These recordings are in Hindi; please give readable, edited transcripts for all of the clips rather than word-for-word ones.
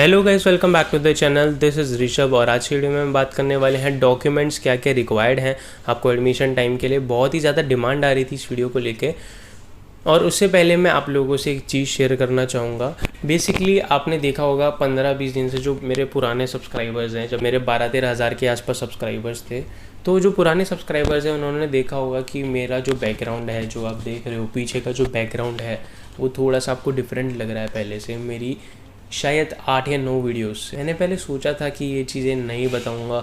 Hello guys, welcome back to the channel. This is Rishabh और आज की वीडियो में हम बात करने वाले हैं डॉक्यूमेंट्स क्या क्या रिक्वायर्ड हैं आपको एडमिशन टाइम के लिए। बहुत ही ज़्यादा डिमांड आ रही थी इस वीडियो को लेके, और उससे पहले मैं आप लोगों से एक चीज़ शेयर करना चाहूँगा। बेसिकली आपने देखा होगा 15-20 दिन से जो मेरे पुराने सब्सक्राइबर्स हैं, जब मेरे 12-13 हज़ार के आसपास सब्सक्राइबर्स थे, तो जो पुराने सब्सक्राइबर्स हैं उन्होंने देखा होगा कि मेरा जो बैकग्राउंड है, जो आप देख रहे हो पीछे का जो बैकग्राउंड है, वो थोड़ा सा आपको डिफरेंट लग रहा है पहले से। मेरी शायद 8 या 9 वीडियोस मैंने पहले सोचा था कि ये चीज़ें नहीं बताऊंगा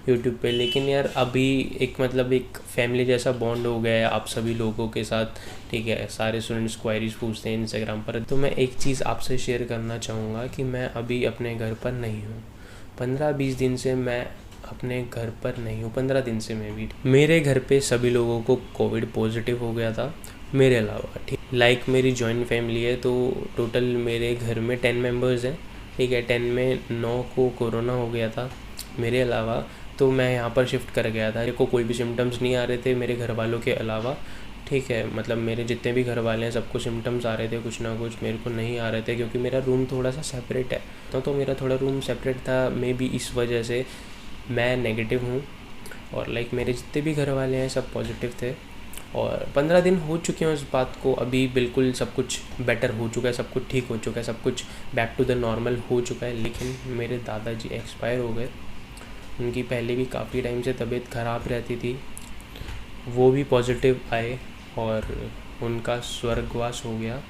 यूट्यूब पे, लेकिन यार अभी एक एक फैमिली जैसा बॉन्ड हो गया है आप सभी लोगों के साथ। ठीक है, सारे स्टूडेंट्स क्वायरीज पूछते हैं इंस्टाग्राम पर, तो मैं एक चीज़ आपसे शेयर करना चाहूँगा कि मैं अभी अपने घर पर नहीं हूँ। 15-20 दिन से मैं अपने घर पर नहीं हूँ। 15 दिन से मैं भी, मेरे घर पे सभी लोगों को कोविड पॉजिटिव हो गया था मेरे अलावा। ठीक, मेरी जॉइंट फैमिली है, तो टोटल मेरे घर में 10 मेंबर्स हैं। ठीक है, 10 में 9 को कोरोना हो गया था मेरे अलावा। तो मैं यहाँ पर शिफ्ट कर गया था। मेरे को कोई भी सिम्टम्स नहीं आ रहे थे मेरे घर वालों के अलावा। ठीक है, मेरे जितने भी घर वाले हैं सबको सिम्टम्स आ रहे थे कुछ ना कुछ, मेरे को नहीं आ रहे थे क्योंकि मेरा रूम थोड़ा सा सेपरेट है। तो मेरा थोड़ा रूम सेपरेट था, मे बी इस वजह से मैं नेगेटिव हूँ। और मेरे जितने भी घर वाले हैं सब पॉजिटिव थे। और 15 दिन हो चुके हैं उस बात को, अभी बिल्कुल सब कुछ बेटर हो चुका है, सब कुछ ठीक हो चुका है, सब कुछ बैक टू द नॉर्मल हो चुका है। लेकिन मेरे दादाजी एक्सपायर हो गए। उनकी पहले भी काफ़ी टाइम से तबीयत ख़राब रहती थी, वो भी पॉजिटिव आए और उनका स्वर्गवास हो गया।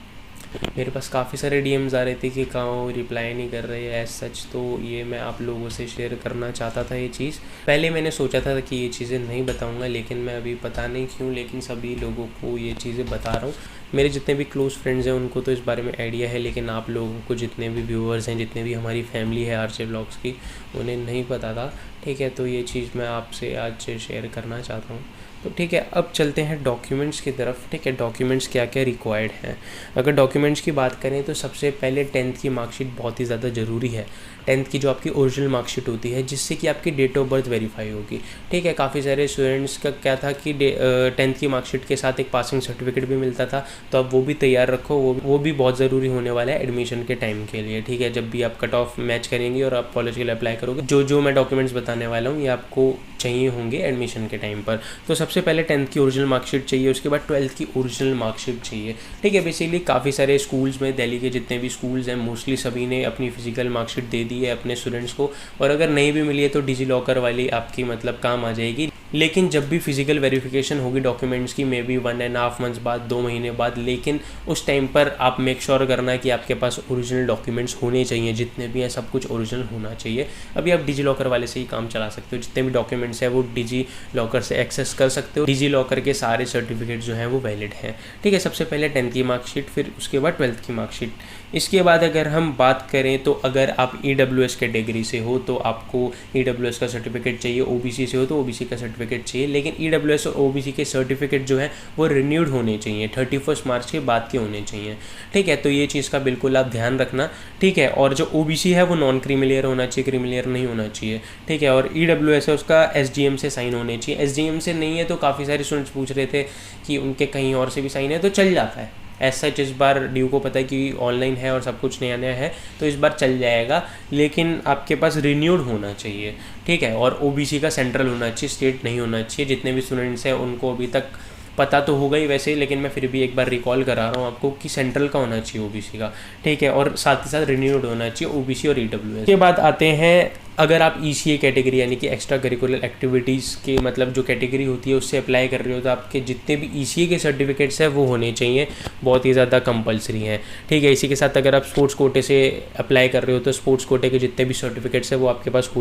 मेरे पास काफ़ी सारे डीएम्स आ रहे थे कि कहाँ वो रिप्लाई नहीं कर रहे एज सच, तो ये मैं आप लोगों से शेयर करना चाहता था। ये चीज़ पहले मैंने सोचा था कि ये चीज़ें नहीं बताऊंगा, लेकिन मैं अभी पता नहीं क्यों लेकिन सभी लोगों को ये चीज़ें बता रहा हूँ। मेरे जितने भी क्लोज़ फ्रेंड्स हैं उनको तो इस बारे में आइडिया है, लेकिन आप लोगों को, जितने भी व्यूअर्स हैं, जितने भी हमारी फैमिली है आरजे व्लॉग्स की, उन्हें नहीं पता था। ठीक है, तो ये चीज़ मैं आपसे आज शेयर करना चाहता हूँ। तो ठीक है, अब चलते हैं डॉक्यूमेंट्स की तरफ। ठीक है, डॉक्यूमेंट्स क्या क्या रिक्वायर्ड हैं। अगर डॉक्यूमेंट्स की बात करें तो सबसे पहले 10th की मार्कशीट बहुत ही ज़्यादा ज़रूरी है। 10th की जो आपकी ओरिजिनल मार्कशीट होती है, जिससे कि आपकी डेट ऑफ बर्थ वेरीफाई होगी। ठीक है, काफ़ी सारे स्टूडेंट्स का क्या था कि 10th की मार्कशीट के साथ एक पासिंग सर्टिफिकेट भी मिलता था, तो अब वो भी तैयार रखो। वो भी बहुत ज़रूरी होने वाला है एडमिशन के टाइम के लिए। ठीक है, जब भी आप कट ऑफ मैच करेंगे और आप कॉलेज के लिए अप्लाई करोगे, जो मैं डॉक्यूमेंट्स बताने वाला हूँ ये आपको चाहिए होंगे एडमिशन के टाइम पर। तो सबसे पहले 10th की ओरिजिनल मार्कशीट चाहिए, उसके बाद 12th की ओरिजिनल मार्कशीट चाहिए। ठीक है, बेसिकली काफ़ी सारे स्कूल्स में, दिल्ली के जितने भी स्कूल्स हैं मोस्टली सभी ने अपनी फिजिकल मार्कशीट दे दी है अपने स्टूडेंट्स को, और अगर नहीं भी मिली है तो डिजी लॉकर वाली आपकी काम आ जाएगी। लेकिन जब भी फिजिकल वेरिफिकेशन होगी डॉक्यूमेंट्स की, मे बी 1.5 मंथ्स बाद, 2 महीने बाद, लेकिन उस टाइम पर आप मेक श्योर करना कि आपके पास ओरिजिनल डॉक्यूमेंट्स होने चाहिए। जितने भी हैं सब कुछ ओरिजिनल होना चाहिए। अभी आप डिजी लॉकर वाले से ही काम चला सकते हो, जितने भी डॉक्यूमेंट्स हैं वो डिजी लॉकर से एक्सेस कर सकते हो। डिजी लॉकर के सारे सर्टिफिकेट जो हैं वो वैलिड हैं। ठीक है, सबसे पहले 10th की मार्कशीट, फिर उसके बाद 12th की मार्कशीट। इसके बाद अगर हम बात करें तो अगर आप EWS कैटेगरी से हो तो आपको EWS का सर्टिफिकेट चाहिए, OBC से हो तो OBC का सर्टिफिकेट चाहिए। लेकिन EWS और OBC के सर्टिफिकेट जो है वो रिन्यूड होने चाहिए, 31 मार्च के बाद के होने चाहिए। ठीक है, तो ये चीज़ का बिल्कुल आप ध्यान रखना। ठीक है, और जो OBC है वो नॉन क्रीमिलियर होना चाहिए, क्रीमिलियर नहीं होना चाहिए। ठीक है, और EWS है उसका SDM से साइन होने चाहिए। SDM से नहीं है तो काफ़ी सारे स्टूडेंट्स पूछ रहे थे कि उनके कहीं और से भी साइन है, तो चल जाता है। ऐसा इस बार ड्यू को पता है कि ऑनलाइन है और सब कुछ नया नया है, तो इस बार चल जाएगा, लेकिन आपके पास रिन्यूड होना चाहिए। ठीक है, और OBC का सेंट्रल होना चाहिए, स्टेट नहीं होना चाहिए। जितने भी स्टूडेंट्स हैं उनको अभी तक पता तो होगा ही वैसे, लेकिन मैं फिर भी एक बार रिकॉल करा रहा हूँ आपको कि सेंट्रल का होना चाहिए OBC का। ठीक है, और साथ ही साथ रिन्यूड होना चाहिए OBC और EWS। के बाद आते हैं, अगर आप ECA कैटेगरी यानी कि एक्स्ट्रा करिकुलर एक्टिविटीज़ के जो कैटेगरी होती है उससे अप्लाई कर रहे हो, तो आपके जितने भी ECA के सर्टिफिकेट्स हैं वो होने चाहिए, बहुत ही ज़्यादा कंपलसरी हैं। ठीक है, इसी के साथ अगर आप स्पोर्ट्स कोटे से अप्लाई कर रहे हो तो स्पोर्ट्स कोटे के जितने भी सर्टिफिकेट्स हैं वो आपके पास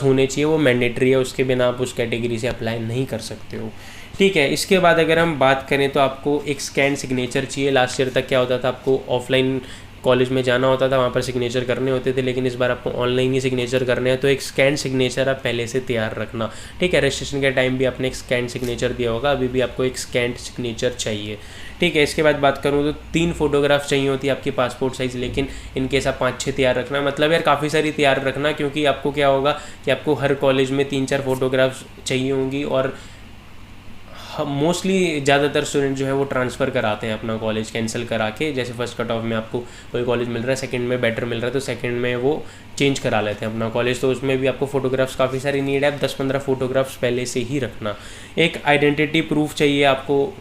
होने चाहिए, वो मैंडेटरी है, उसके बिना आप उस कैटेगरी से अप्लाई नहीं कर सकते हो। ठीक है, इसके बाद अगर हम बात करें तो आपको एक स्कैन सिग्नेचर चाहिए। लास्ट ईयर तक क्या होता था, आपको ऑफलाइन कॉलेज में जाना होता था, वहाँ पर सिग्नेचर करने होते थे, लेकिन इस बार आपको ऑनलाइन ही सिग्नेचर करने हैं, तो एक स्कैन सिग्नेचर आप पहले से तैयार रखना। ठीक है, रजिस्ट्रेशन के टाइम भी आपने एक स्कैन सिग्नेचर दिया होगा, अभी भी आपको एक स्कैन सिग्नेचर चाहिए। ठीक है, इसके बाद बात करूँ तो 3 फोटोग्राफ चाहिए होती है आपकी पासपोर्ट साइज़, लेकिन इनकेस आप 5-6 तैयार रखना, यार काफ़ी सारी तैयार रखना, क्योंकि आपको क्या होगा कि आपको हर कॉलेज में 3-4 फोटोग्राफ्स चाहिए होंगी, और मोस्टली ज़्यादातर स्टूडेंट जो है वो ट्रांसफ़र कराते हैं अपना कॉलेज कैंसिल करा के। जैसे फर्स्ट कट ऑफ में आपको कोई कॉलेज मिल रहा है, सेकंड में बेटर मिल रहा है, तो सेकंड में वो चेंज करा लेते हैं अपना कॉलेज। तो उसमें भी आपको फ़ोटोग्राफ्स काफ़ी सारी नीड है, 10-15 फ़ोटोग्राफ्स पहले से ही रखना। एक आइडेंटिटी प्रूफ चाहिए आपको,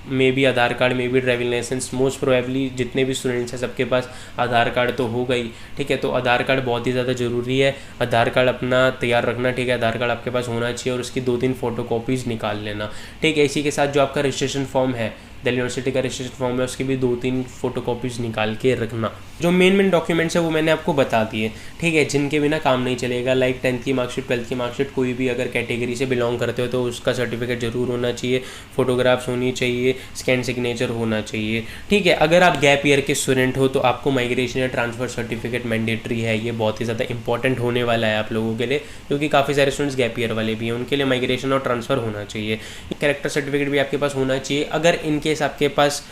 maybe Aadhaar card, maybe driving licence. Most probably जितने भी स्टूडेंट्स हैं सबके पास आधार कार्ड तो हो गई, ठीक है। तो आधार कार्ड बहुत ही ज़्यादा ज़रूरी है, आधार कार्ड अपना तैयार रखना, ठीक है। आधार कार्ड आपके पास होना चाहिए और उसकी 2-3 फ़ोटोकॉपीज़ निकाल लेना, ठीक है। इसी के साथ जो आपका रजिस्ट्रेशन फॉर्म है, दिल्ली यूनिवर्सिटी का रजिस्ट्रेशन फॉर्म है, उसकी भी 2-3 फ़ोटोकॉपीज़ निकाल के रखना। जो मेन डॉक्यूमेंट्स है वो मैंने आपको बता दिए, ठीक है, जिनके बिना काम नहीं चलेगा। लाइक 10th की मार्कशीट, 12th की मार्कशीट, कोई भी अगर कैटेगरी से बिलोंग करते हो तो उसका सर्टिफिकेट ज़रूर होना चाहिए, फ़ोटोग्राफ्स होनी चाहिए, स्कैन सिग्नेचर होना चाहिए, ठीक है। अगर आप गैप ईयर के स्टूडेंट हो तो आपको माइग्रेशन या ट्रांसफ़र सर्टिफिकेट मैंडेटरी है, ये बहुत ही ज़्यादा इंपॉर्टेंट होने वाला है आप लोगों के लिए, क्योंकि काफ़ी सारे स्टूडेंट्स गैप ईयर वाले भी हैं, उनके लिए माइग्रेशन और ट्रांसफ़र होना चाहिए। कैरेक्टर सर्टिफिकेट भी आपके पास होना चाहिए। अगर इन केस आपके पास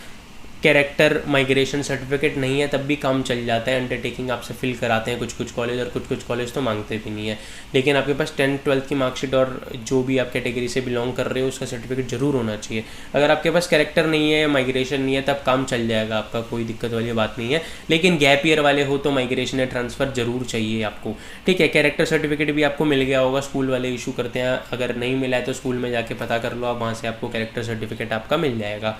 कैरेक्टर माइग्रेशन सर्टिफिकेट नहीं है तब भी काम चल जाता है, अंडरटेकिंग आपसे फिल कराते हैं कुछ कॉलेज, और कुछ कॉलेज तो मांगते भी नहीं है। लेकिन आपके पास 10th-12th की मार्कशीट और जो भी आप कैटेगरी से बिलोंग कर रहे हो उसका सर्टिफिकेट ज़रूर होना चाहिए। अगर आपके पास कैरेक्टर नहीं है या माइग्रेशन नहीं है तब काम चल जाएगा आपका, कोई दिक्कत वाली बात नहीं है। लेकिन गैप ईयर वाले हो तो माइग्रेशन या ट्रांसफ़र ज़रूर चाहिए आपको, ठीक है। कैरेक्टर सर्टिफिकेट भी आपको मिल गया होगा, स्कूल वाले इशू करते हैं, अगर नहीं मिला है तो स्कूल में जाके पता कर लो आप, वहाँ से आपको कैरेक्टर सर्टिफिकेट आपका मिल जाएगा।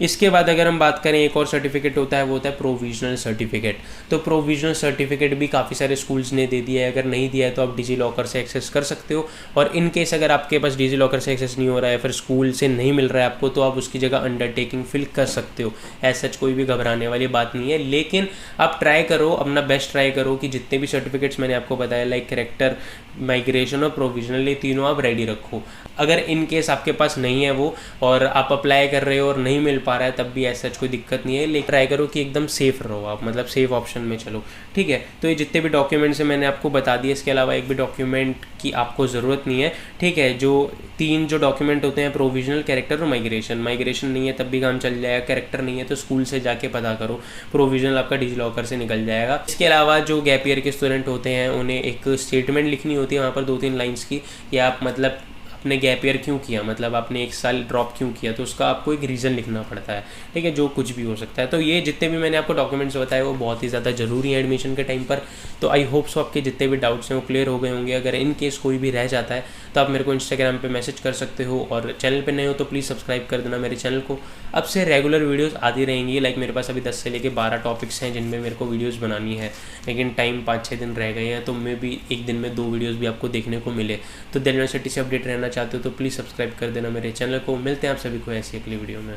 इसके बाद अगर हम बात करें, एक और सर्टिफिकेट होता है, वो होता है प्रोविजनल सर्टिफिकेट। तो प्रोविजनल सर्टिफिकेट भी काफ़ी सारे स्कूल्स ने दे दिया है, अगर नहीं दिया है तो आप डिजी लॉकर से एक्सेस कर सकते हो। और इन केस अगर आपके पास डिजी लॉकर से एक्सेस नहीं हो रहा है, फिर स्कूल से नहीं मिल रहा है आपको, तो आप उसकी जगह अंडरटेकिंग फिल कर सकते हो। ऐसा कोई भी घबराने वाली बात नहीं है, लेकिन आप ट्राई करो, अपना बेस्ट ट्राई करो कि जितने भी सर्टिफिकेट्स मैंने आपको बताया, लाइक कैरेक्टर, माइग्रेशन और प्रोविजनल, ये तीनों आप रेडी रखो। अगर इन केस आपके पास नहीं है वो और आप अप्लाई कर रहे हो और नहीं मिल पा रहा है तब भी ऐसा कोई दिक्कत नहीं है, लेकिन ट्राई करो कि एकदम सेफ रहो आप, मतलब सेफ ऑप्शन में चलो, ठीक है। तो ये जितने भी डॉक्यूमेंट्स हैं मैंने आपको बता दिए, इसके अलावा एक भी डॉक्यूमेंट की आपको ज़रूरत नहीं है, ठीक है। जो 3 जो डॉक्यूमेंट होते हैं, प्रोविजनल, कैरेक्टर और माइग्रेशन। माइग्रेशन नहीं है तब भी काम चल जाएगा, कैरेक्टर नहीं है तो स्कूल से जाके पता करो, प्रोविजनल आपका डिजी लॉकर से निकल जाएगा। इसके अलावा जो गैप ईयर के स्टूडेंट होते हैं उन्हें एक स्टेटमेंट लिखनी होती है वहाँ पर 2-3 लाइन्स की, या आप मतलब आपने गैप ईयर क्यों किया, मतलब आपने 1 साल ड्रॉप क्यों किया, तो उसका आपको एक रीज़न लिखना पड़ता है, ठीक है, जो कुछ भी हो सकता है। तो ये जितने भी मैंने आपको डॉक्यूमेंट्स बताए वो बहुत ही ज़्यादा ज़रूरी है एडमिशन के टाइम पर। तो आई होप सो आपके जितने भी डाउट्स हैं वो क्लियर हो गए होंगे। अगर इन केस कोई भी रह जाता है तो आप मेरे को इंस्टाग्राम पे मैसेज कर सकते हो, और चैनल पे नए हो तो प्लीज़ सब्सक्राइब कर देना मेरे चैनल को। अब से रेगुलर वीडियोस आती रहेंगी, लाइक मेरे पास अभी 10 से लेकर 12 टॉपिक्स हैं जिनमें मेरे को वीडियोस बनानी है, लेकिन टाइम 5-6 दिन रह गए हैं, तो मैं भी एक दिन में 2 वीडियोस भी आपको देखने को मिले। तो दिल्ली यूनिवर्सिटी से अपडेट रहना चाहते हो तो प्लीज़ सब्सक्राइब कर देना मेरे चैनल को। मिलते हैं आप सभी को ऐसी अगली वीडियो में।